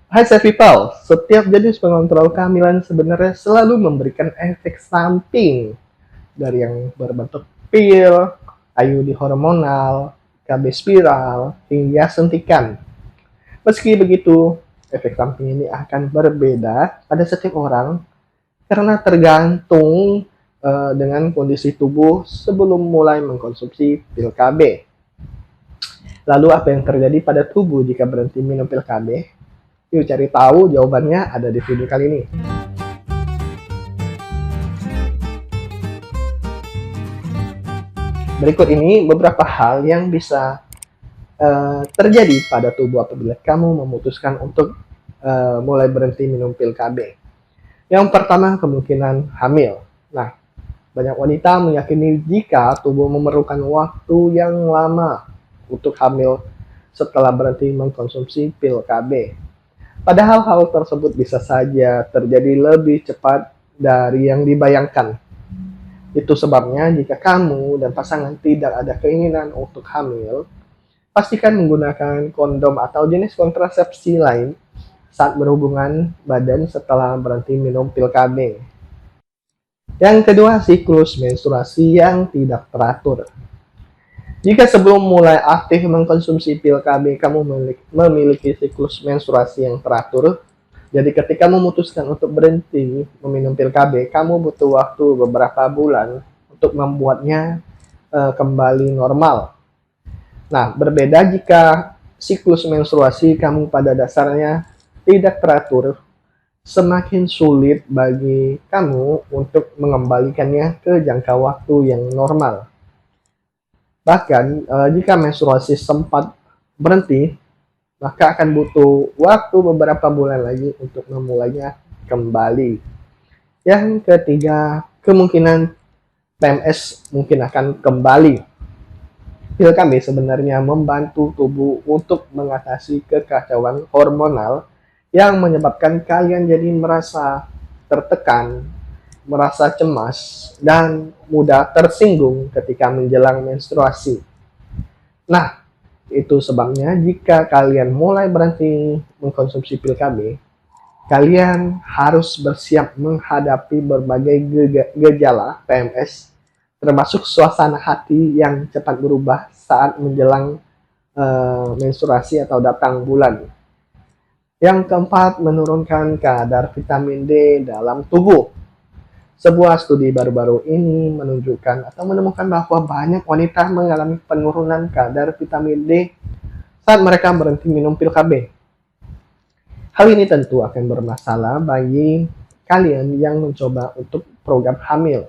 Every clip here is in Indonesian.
Hai Chef People, setiap jenis pengontrol kehamilan sebenarnya selalu memberikan efek samping dari yang berbentuk pil, IUD hormonal, KB spiral, hingga suntikan. Meski begitu, efek samping ini akan berbeda pada setiap orang karena tergantung dengan kondisi tubuh sebelum mulai mengkonsumsi pil KB. Lalu apa yang terjadi pada tubuh jika berhenti minum pil KB? Yuk cari tahu jawabannya ada di video kali ini. Berikut ini beberapa hal yang bisa terjadi pada tubuh apabila kamu memutuskan untuk mulai berhenti minum pil KB. Yang pertama, kemungkinan hamil. Nah, banyak wanita meyakini jika tubuh memerlukan waktu yang lama untuk hamil setelah berhenti mengkonsumsi pil KB. Padahal hal tersebut bisa saja terjadi lebih cepat dari yang dibayangkan. Itu sebabnya jika kamu dan pasangan tidak ada keinginan untuk hamil, pastikan menggunakan kondom atau jenis kontrasepsi lain saat berhubungan badan setelah berhenti minum pil KB. Yang kedua, siklus menstruasi yang tidak teratur. Jika sebelum mulai aktif mengkonsumsi pil KB, kamu memiliki siklus menstruasi yang teratur, jadi ketika memutuskan untuk berhenti meminum pil KB, kamu butuh waktu beberapa bulan untuk membuatnya kembali normal. Nah, berbeda jika siklus menstruasi kamu pada dasarnya tidak teratur, semakin sulit bagi kamu untuk mengembalikannya ke jangka waktu yang normal. Bahkan jika menstruasi sempat berhenti, maka akan butuh waktu beberapa bulan lagi untuk memulainya kembali. Yang ketiga, kemungkinan PMS mungkin akan kembali. Pil KB sebenarnya membantu tubuh untuk mengatasi kekacauan hormonal yang menyebabkan kalian jadi merasa tertekan, merasa cemas, dan mudah tersinggung ketika menjelang menstruasi. Nah, itu sebabnya jika kalian mulai berhenti mengkonsumsi pil KB, kalian harus bersiap menghadapi berbagai gejala PMS, termasuk suasana hati yang cepat berubah saat menjelang menstruasi atau datang bulan. Yang keempat, menurunkan kadar vitamin D dalam tubuh. Sebuah studi baru-baru ini menunjukkan atau menemukan bahwa banyak wanita mengalami penurunan kadar vitamin D saat mereka berhenti minum pil KB. Hal ini tentu akan bermasalah bagi kalian yang mencoba untuk program hamil,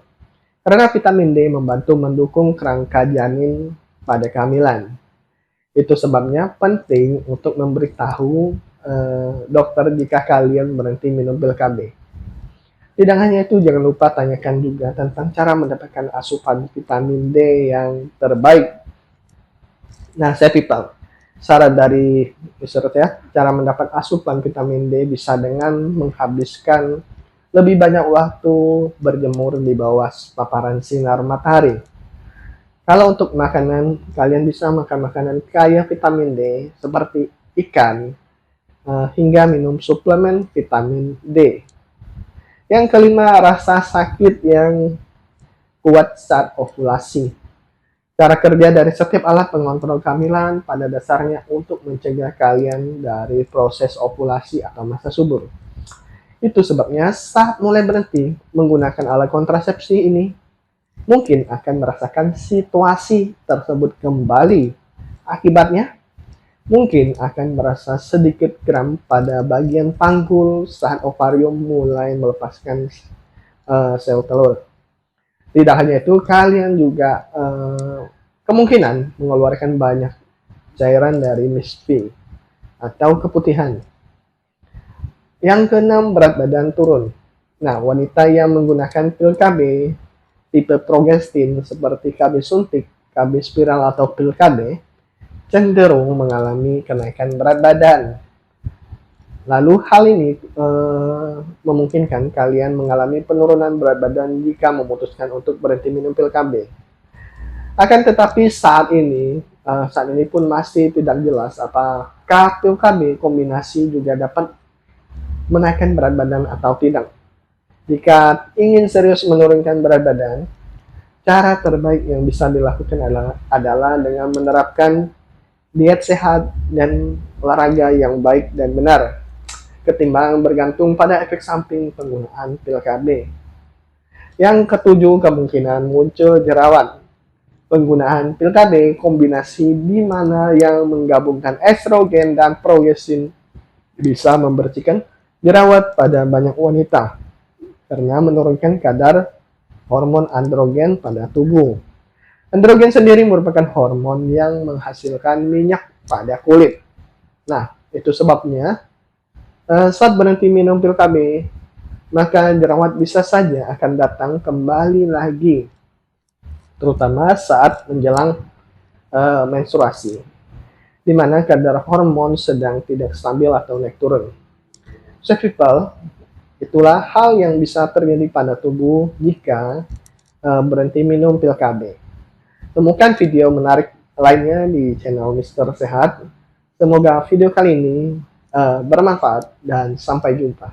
karena vitamin D membantu mendukung kerangka janin pada kehamilan. Itu sebabnya penting untuk memberitahu dokter jika kalian berhenti minum pil KB. Tidak hanya itu, jangan lupa tanyakan juga tentang cara mendapatkan asupan vitamin D yang terbaik. Nah, saya people, saran dari research ya, cara mendapat asupan vitamin D bisa dengan menghabiskan lebih banyak waktu berjemur di bawah paparan sinar matahari. Kalau untuk makanan, kalian bisa makan makanan kaya vitamin D seperti ikan, hingga minum suplemen vitamin D. Yang kelima, rasa sakit yang kuat saat ovulasi. Cara kerja dari setiap alat pengontrol kehamilan pada dasarnya untuk mencegah kalian dari proses ovulasi atau masa subur. Itu sebabnya saat mulai berhenti menggunakan alat kontrasepsi ini, mungkin akan merasakan situasi tersebut kembali. Akibatnya, mungkin akan merasa sedikit kram pada bagian panggul saat ovarium mulai melepaskan sel telur. Tidak hanya itu, kalian juga kemungkinan mengeluarkan banyak cairan dari misfi atau keputihan. Yang keenam, berat badan turun. Nah, wanita yang menggunakan pil KB tipe progestin seperti KB suntik, KB spiral atau pil KB cenderung mengalami kenaikan berat badan. Lalu hal ini memungkinkan kalian mengalami penurunan berat badan jika memutuskan untuk berhenti minum pil KB. Akan tetapi saat ini pun masih tidak jelas apakah pil KB kombinasi juga dapat menaikkan berat badan atau tidak. Jika ingin serius menurunkan berat badan, cara terbaik yang bisa dilakukan adalah dengan menerapkan diet sehat dan olahraga yang baik dan benar, ketimbang bergantung pada efek samping penggunaan pil KB. Yang ketujuh, kemungkinan muncul jerawat. Penggunaan pil KB kombinasi di mana yang menggabungkan estrogen dan progestin bisa membersihkan jerawat pada banyak wanita karena menurunkan kadar hormon androgen pada tubuh. Androgen sendiri merupakan hormon yang menghasilkan minyak pada kulit. Nah, itu sebabnya saat berhenti minum pil KB, maka jerawat bisa saja akan datang kembali lagi, terutama saat menjelang menstruasi, di mana kadar hormon sedang tidak stabil atau naik turun. So people, itulah hal yang bisa terjadi pada tubuh jika berhenti minum pil KB. Temukan video menarik lainnya di channel Mister Sehat. Semoga video kali ini bermanfaat dan sampai jumpa.